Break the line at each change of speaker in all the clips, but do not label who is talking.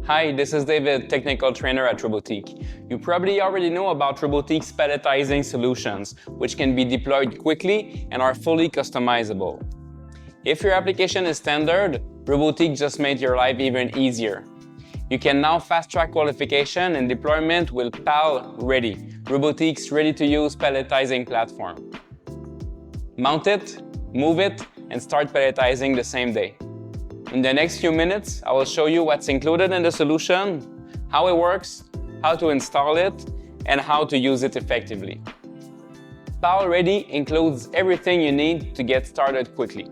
Hi, this is David, technical trainer at Robotiq. You probably already know about Robotiq's palletizing solutions, which can be deployed quickly and are fully customizable. If your application is standard, Robotiq just made your life even easier. You can now fast-track qualification and deployment with PAL-Ready, Robotiq's ready-to-use palletizing platform. Mount it, move it, and start palletizing the same day. In the next few minutes, I will show you what's included in the solution, how it works, how to install it, and how to use it effectively. PAL-Ready includes everything you need to get started quickly.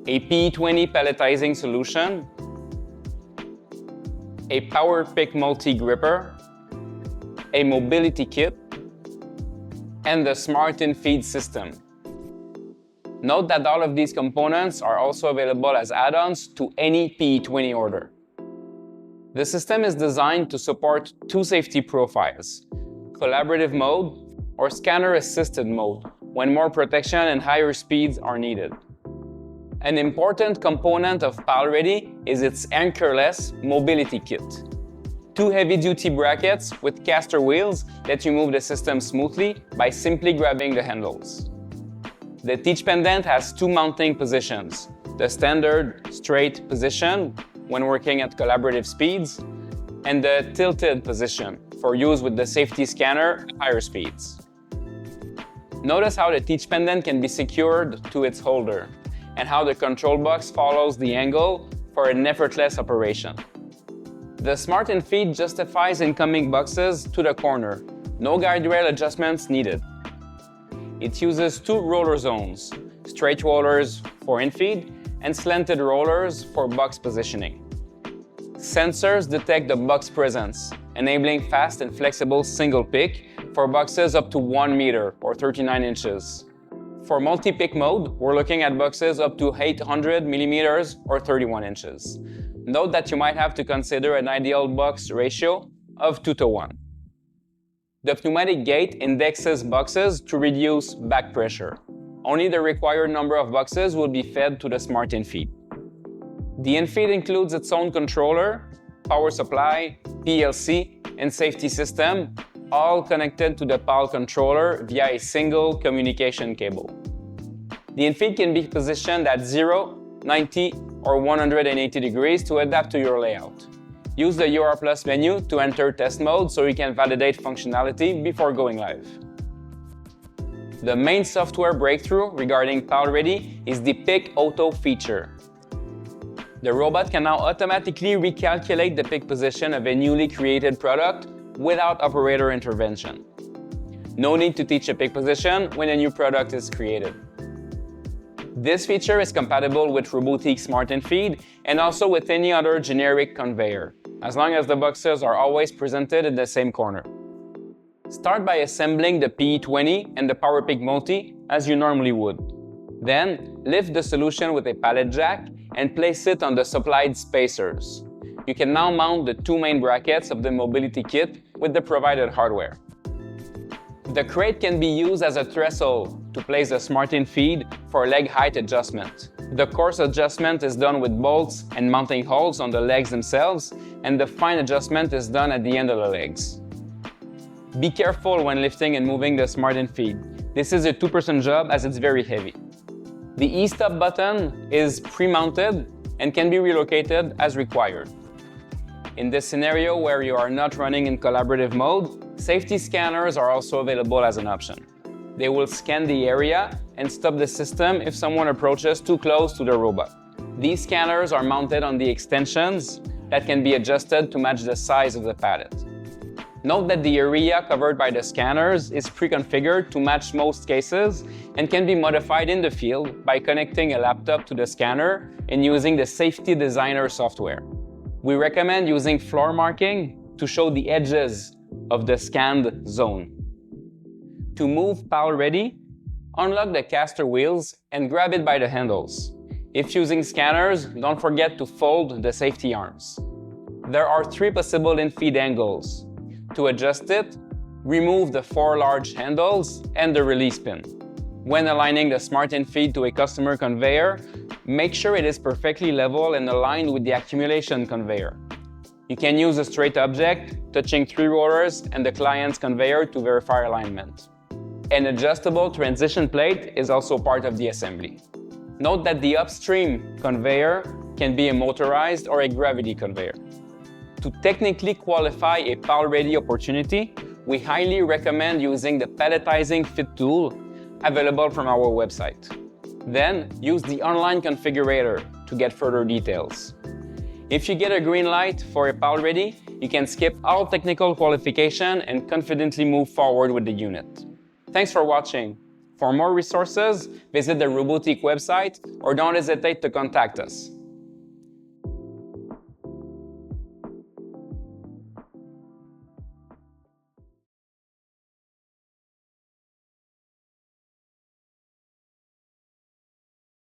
A PE20 palletizing solution, a Powerpick multi-gripper, a mobility kit, and the smart infeed system. Note that all of these components are also available as add-ons to any PE20 order. The system is designed to support two safety profiles, collaborative mode or scanner-assisted mode, when more protection and higher speeds are needed. An important component of PAL-Ready is its anchorless mobility kit. Two heavy-duty brackets with caster wheels let you move the system smoothly by simply grabbing the handles. The teach pendant has two mounting positions, the standard straight position when working at collaborative speeds, and the tilted position for use with the safety scanner at higher speeds. Notice how the teach pendant can be secured to its holder, and how the control box follows the angle for an effortless operation. The smart infeed justifies incoming boxes to the corner, no guide rail adjustments needed. It uses two roller zones, straight rollers for infeed and slanted rollers for box positioning. Sensors detect the box presence, enabling fast and flexible single pick for boxes up to 1 meter or 39 inches. For multi-pick mode, we're looking at boxes up to 800 millimeters or 31 inches. Note that you might have to consider an ideal box ratio of 2:1. The pneumatic gate indexes boxes to reduce back pressure. Only the required number of boxes will be fed to the smart infeed. The infeed includes its own controller, power supply, PLC, and safety system, all connected to the PAL controller via a single communication cable. The infeed can be positioned at 0, 90, or 180 degrees to adapt to your layout. Use the UR Plus menu to enter test mode so you can validate functionality before going live. The main software breakthrough regarding PAL-Ready is the Pick Auto feature. The robot can now automatically recalculate the pick position of a newly created product without operator intervention. No need to teach a pick position when a new product is created. This feature is compatible with Robotiq Smart Infeed and also with any other generic conveyor, as long as the boxes are always presented in the same corner. Start by assembling the PE20 and the Powerpick Multi as you normally would. Then, lift the solution with a pallet jack and place it on the supplied spacers. You can now mount the two main brackets of the mobility kit with the provided hardware. The crate can be used as a trestle to place the smart infeed for leg height adjustment. The coarse adjustment is done with bolts and mounting holes on the legs themselves, and the fine adjustment is done at the end of the legs. Be careful when lifting and moving the smart infeed. This is a two-person job as it's very heavy. The E-stop button is pre-mounted and can be relocated as required. In this scenario where you are not running in collaborative mode, safety scanners are also available as an option. They will scan the area and stop the system if someone approaches too close to the robot. These scanners are mounted on the extensions that can be adjusted to match the size of the pallet. Note that the area covered by the scanners is pre-configured to match most cases and can be modified in the field by connecting a laptop to the scanner and using the Safety Designer software. We recommend using floor marking to show the edges of the scanned zone. To move PAL-Ready, unlock the caster wheels and grab it by the handles. If using scanners, don't forget to fold the safety arms. There are 3 possible infeed angles. To adjust it, remove the 4 large handles and the release pin. When aligning the smart infeed to a customer conveyor, make sure it is perfectly level and aligned with the accumulation conveyor. You can use a straight object, touching 3 rollers and the client's conveyor to verify alignment. An adjustable transition plate is also part of the assembly. Note that the upstream conveyor can be a motorized or a gravity conveyor. To technically qualify a PAL-ready opportunity, we highly recommend using the palletizing fit tool available from our website. Then, use the online configurator to get further details. If you get a green light for a PAL-ready, you can skip all technical qualification and confidently move forward with the unit. Thanks for watching. For more resources, visit the Robotiq website or don't hesitate to contact us.